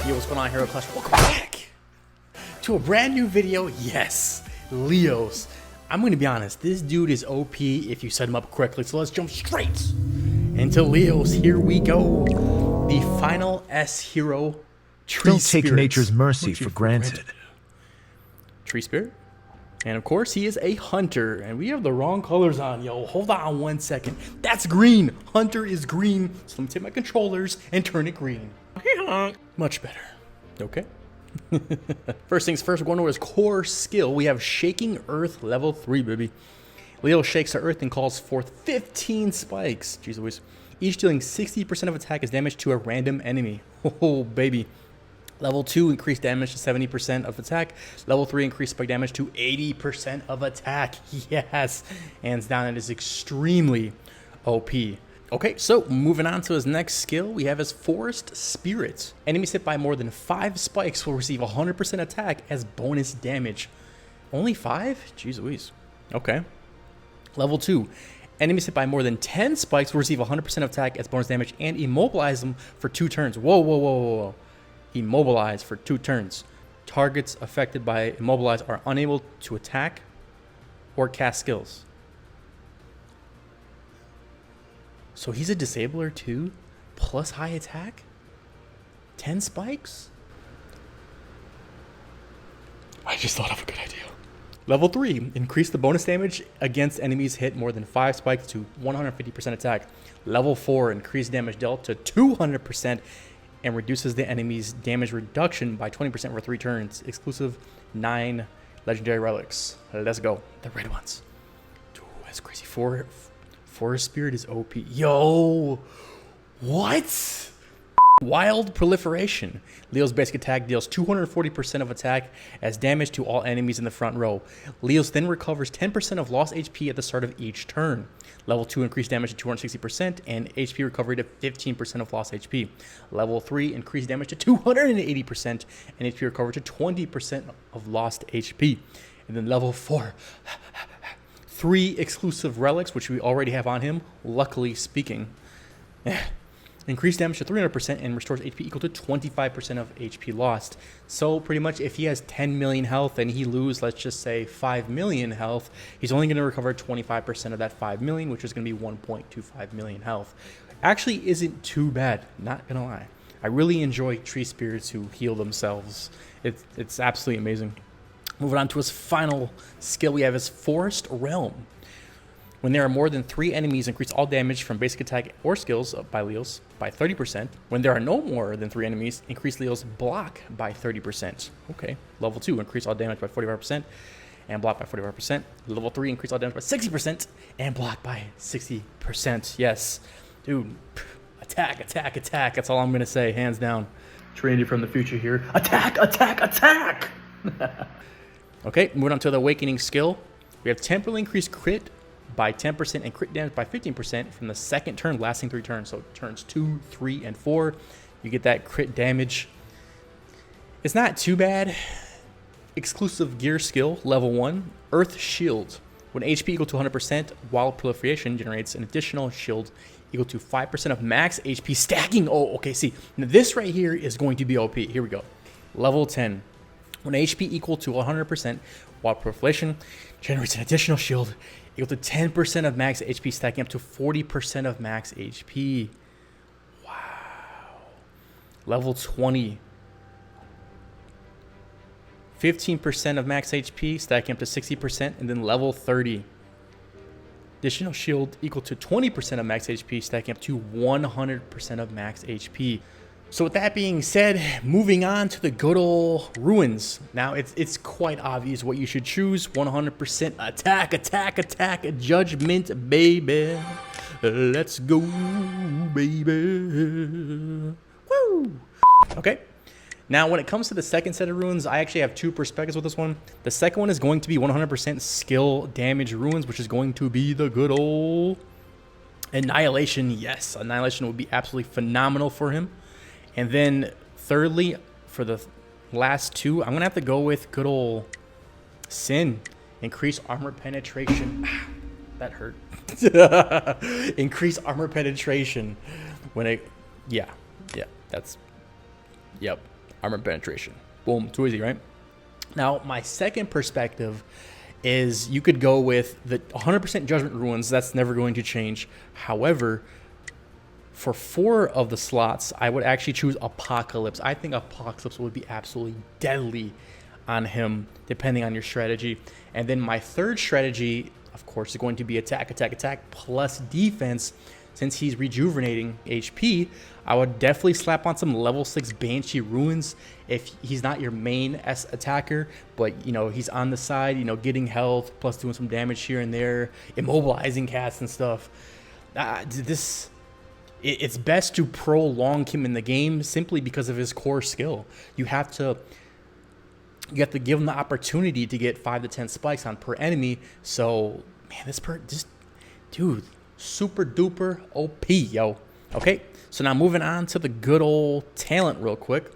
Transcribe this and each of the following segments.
Yo, what's going on, Hero Clash? Welcome back to a brand new video. Yes, Leos. I'm going to be honest, this dude is OP if you set him up correctly. So let's jump straight into Leos. Here we go. The final S hero, Tree Don't Spirit. take nature's mercy for granted. Tree Spirit. And of course, he is a hunter. And we have the wrong colors on, yo. Hold on 1 second. That's green. Hunter is green. So let me take my controllers and turn it green. Much better. Okay. First things first, we're going over his core skill. We have Shaking Earth level 3, baby. Leo shakes the earth and calls forth 15 spikes. Jeez Louise. Each dealing 60% of attack as damage to a random enemy. Oh, baby. Level 2, increased damage to 70% of attack. Level 3, increased spike damage to 80% of attack. Yes. Hands down, it is extremely OP. Okay, so moving on to his next skill, we have his Forest Spirit. Enemies hit by more than 5 spikes will receive 100% attack as bonus damage. Only 5? Jeez Louise. Okay. Level 2. Enemies hit by more than 10 spikes will receive 100% attack as bonus damage and immobilize them for 2 turns. Whoa, whoa, whoa, whoa, whoa. Immobilize for 2 turns. Targets affected by immobilize are unable to attack or cast skills. So he's a disabler too, plus high attack? 10 spikes? I just thought of a good idea. Level 3, increase the bonus damage against enemies hit more than 5 spikes to 150% attack. Level 4, increase damage dealt to 200% and reduces the enemy's damage reduction by 20% for 3 turns. Exclusive 9 legendary relics. Let's go. The red ones. Ooh, that's crazy. Forest Spirit is OP. Yo, what? Wild Proliferation. Leo's basic attack deals 240% of attack as damage to all enemies in the front row. Leo's then recovers 10% of lost HP at the start of each turn. Level 2, increased damage to 260% and HP recovery to 15% of lost HP. Level 3, increased damage to 280% and HP recovery to 20% of lost HP. And then level 4, 3 exclusive relics, which we already have on him, luckily speaking. Increased damage to 300% and restores HP equal to 25% of HP lost. So pretty much if he has 10 million health and he loses, let's just say 5 million health, he's only going to recover 25% of that 5 million, which is going to be 1.25 million health. Actually isn't too bad, not going to lie. I really enjoy tree spirits who heal themselves. It's absolutely amazing. Moving on to his final skill, we have his Forest Realm. When there are more than 3 enemies, increase all damage from basic attack or skills by Leos by 30%. When there are no more than 3 enemies, increase Leos block by 30%. Okay. Level 2, increase all damage by 45% and block by 45%. Level 3, increase all damage by 60% and block by 60%. Yes. Dude, attack, attack, attack. That's all I'm going to say, hands down. Trinity from the future here. Attack, attack, attack! Okay, moving on to the Awakening skill. We have temporarily increased crit by 10% and crit damage by 15% from the second turn, lasting 3 turns. So turns 2, 3, and 4, you get that crit damage. It's not too bad. Exclusive gear skill, level 1, Earth Shield. When HP equal to 100%, Wild Proliferation generates an additional shield equal to 5% of max HP stacking. Oh, okay, see. Now this right here is going to be OP. Here we go. Level 10. When HP equal to 100%, Wild Proliferation generates an additional shield equal to 10% of max HP, stacking up to 40% of max HP. Wow. Level 20. 15% of max HP, stacking up to 60%. And then level 30. Additional shield equal to 20% of max HP, stacking up to 100% of max HP. So with that being said, moving on to the good old ruins. Now, it's quite obvious what you should choose. 100% attack, attack, attack, judgment, baby. Let's go, baby. Woo! Okay. Now, when it comes to the second set of ruins, I actually have 2 perspectives with this one. The second one is going to be 100% skill damage ruins, which is going to be the good old Annihilation. Yes, Annihilation would be absolutely phenomenal for him. And then thirdly, for the last 2, I'm going to have to go with good old Sin. Increase armor penetration. That hurt. Increase armor penetration. When it... Yeah. That's... Yep. armor penetration. Boom, too easy, right? Now, my second perspective is you could go with the 100% Judgment Ruins. That's never going to change. However, for 4 of the slots, I would actually choose Apocalypse. I think Apocalypse would be absolutely deadly on him, depending on your strategy. And then my third strategy, of course, is going to be attack, attack, attack, plus defense. Since he's rejuvenating HP, I would definitely slap on some level 6 Banshee Ruins if he's not your main S attacker, but, you know, he's on the side, you know, getting health, plus doing some damage here and there, immobilizing cats and stuff. It's best to prolong him in the game simply because of his core skill. You have to give him the opportunity to get 5 to 10 spikes on per enemy. So, man, this dude, super duper OP, yo. Okay, so now moving on to the good old talent real quick.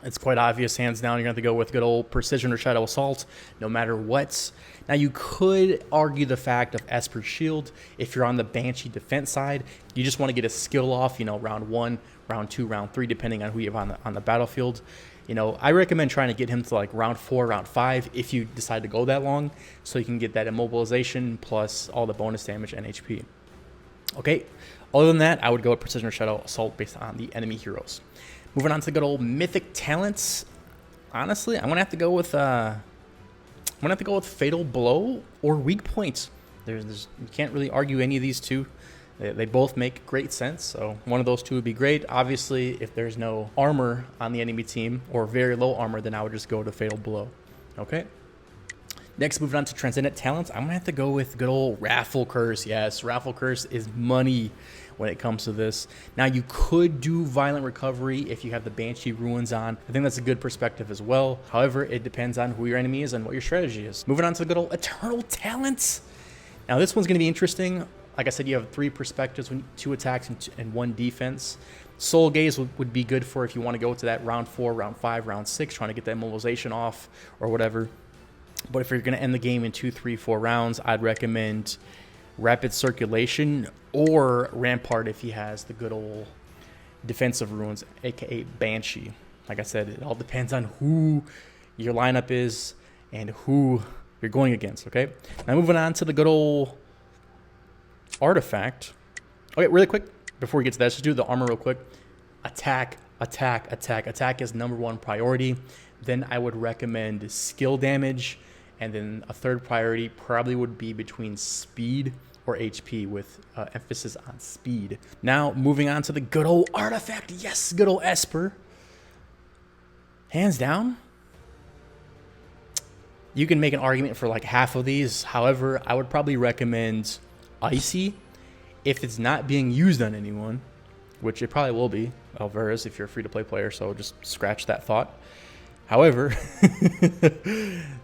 It's quite obvious, hands down, you're going to have to go with good old Precision or Shadow Assault, no matter what. Now, you could argue the fact of Esper Shield. If you're on the Banshee defense side, you just want to get a skill off, you know, round 1, round 2, round 3, depending on who you have on the battlefield. You know, I recommend trying to get him to like round 4, round 5, if you decide to go that long, so you can get that immobilization plus all the bonus damage and HP. Okay, other than that, I would go with Precision or Shadow Assault based on the enemy heroes. Moving on to the good old mythic talents. Honestly, I'm gonna have to go with Fatal Blow or Weak Point. You can't really argue any of these two. They both make great sense, so one of those two would be great. Obviously, if there's no armor on the enemy team or very low armor, then I would just go to Fatal Blow. Okay. Next, moving on to Transcendent Talents, I'm gonna have to go with good old Raffle Curse. Yes, Raffle Curse is money when it comes to this. Now, you could do Violent Recovery if you have the Banshee Ruins on. I think that's a good perspective as well. However, it depends on who your enemy is and what your strategy is. Moving on to the good old Eternal Talents. Now, this one's gonna be interesting. Like I said, you have 3 perspectives, 2 attacks and 1 defense. Soul Gaze would be good for if you want to go to that round 4, round 5, round 6, trying to get that immobilization off or whatever. But if you're going to end the game in 2, 3, 4 rounds, I'd recommend Rapid Circulation or Rampart if he has the good old Defensive Ruins, aka Banshee. Like I said, it all depends on who your lineup is and who you're going against, okay? Now moving on to the good old Artifact. Okay, really quick, before we get to that, let's just do the armor real quick. Attack, attack, attack. Attack is #1 priority. Then I would recommend skill damage. And then a third priority probably would be between speed or HP with emphasis on speed. Now, moving on to the good old Artifact. Yes, good old Esper. Hands down, you can make an argument for like half of these. However, I would probably recommend Icy if it's not being used on anyone, which it probably will be, Alvarez, if you're a free-to-play player, so just scratch that thought. However,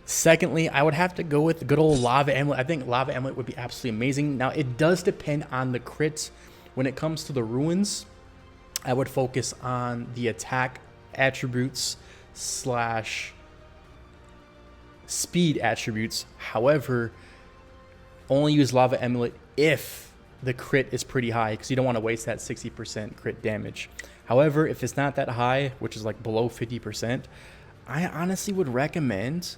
secondly, I would have to go with the good old Lava Amulet. I think Lava Amulet would be absolutely amazing. Now, it does depend on the crit. When it comes to the Ruins, I would focus on the attack attributes / speed attributes. However, only use Lava Amulet if the crit is pretty high, because you don't want to waste that 60% crit damage. However, if it's not that high, which is like below 50%, I honestly would recommend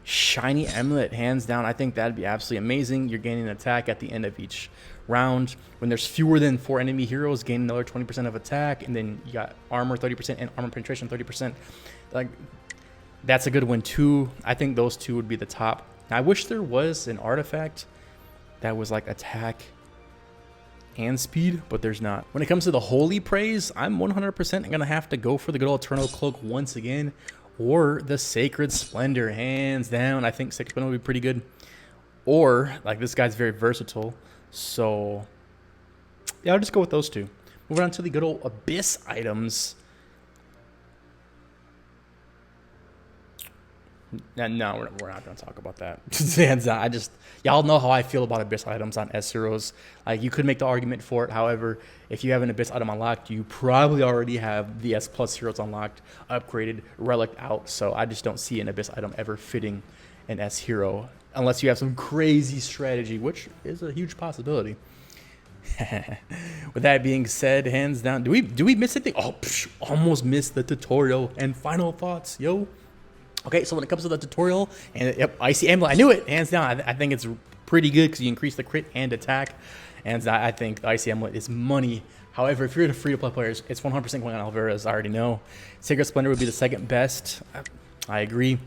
Shiny Amulet, hands down. I think that'd be absolutely amazing. You're gaining an attack at the end of each round. When there's fewer than 4 enemy heroes, gain another 20% of attack, and then you got armor 30% and armor penetration 30%. Like, that's a good one too. I think those two would be the top. Now, I wish there was an artifact that was like attack and speed, but there's not. When it comes to the Holy Praise, I'm 100% gonna have to go for the good old Eternal Cloak once again, or the Sacred Splendor, hands down. I think Sacred Splendor would be pretty good. Or, like, this guy's very versatile, so yeah, I'll just go with those two. Moving on to the good old Abyss items. No, we're not going to talk about that. Hands down. Y'all know how I feel about Abyss items on S heroes. Like, you could make the argument for it. However, if you have an Abyss item unlocked, you probably already have the S plus heroes unlocked, upgraded, relic out. So I just don't see an Abyss item ever fitting an S hero unless you have some crazy strategy, which is a huge possibility. With that being said, hands down, do we miss anything? Oh, almost missed the tutorial and final thoughts, yo. Okay, so when it comes to the tutorial, and yep, Icy Amulet, I knew it, hands down. I think it's pretty good because you increase the crit and attack, and I think the Icy Amulet is money. However, if you're the free-to-play players, it's 100% going on Alvera's, I already know. Sacred Splendor would be the second best. I agree.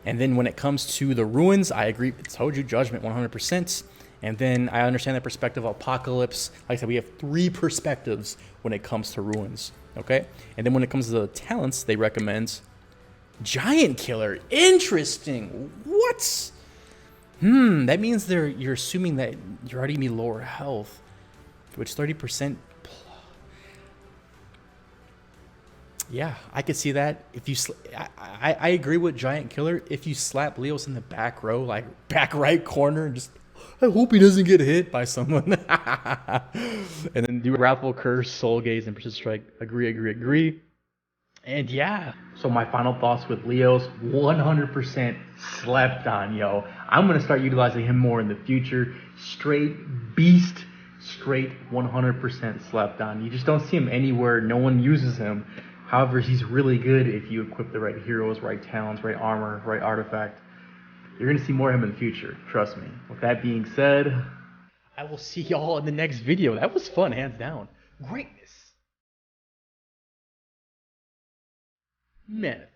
And then when it comes to the ruins, I agree. Told you, Judgment, 100%. And then I understand the perspective of Apocalypse. Like I said, we have 3 perspectives when it comes to ruins. Okay? And then when it comes to the talents, they recommend Giant Killer. Interesting. What? That means you're assuming that you're already gonna be lower health, which 30%. Yeah, I could see that. If you, I agree with Giant Killer. If you slap Leos in the back row, like back right corner, and just, I hope he doesn't get hit by someone. And then do Wrathful Curse, Soul Gaze, and Persistent Strike. Agree. And yeah, so my final thoughts with Leos, 100% slept on, yo. I'm going to start utilizing him more in the future. Straight beast, straight 100% slept on. You just don't see him anywhere. No one uses him. However, he's really good if you equip the right heroes, right talents, right armor, right artifact. You're going to see more of him in the future, trust me. With that being said, I will see y'all in the next video. That was fun, hands down. Greatness. Manifest.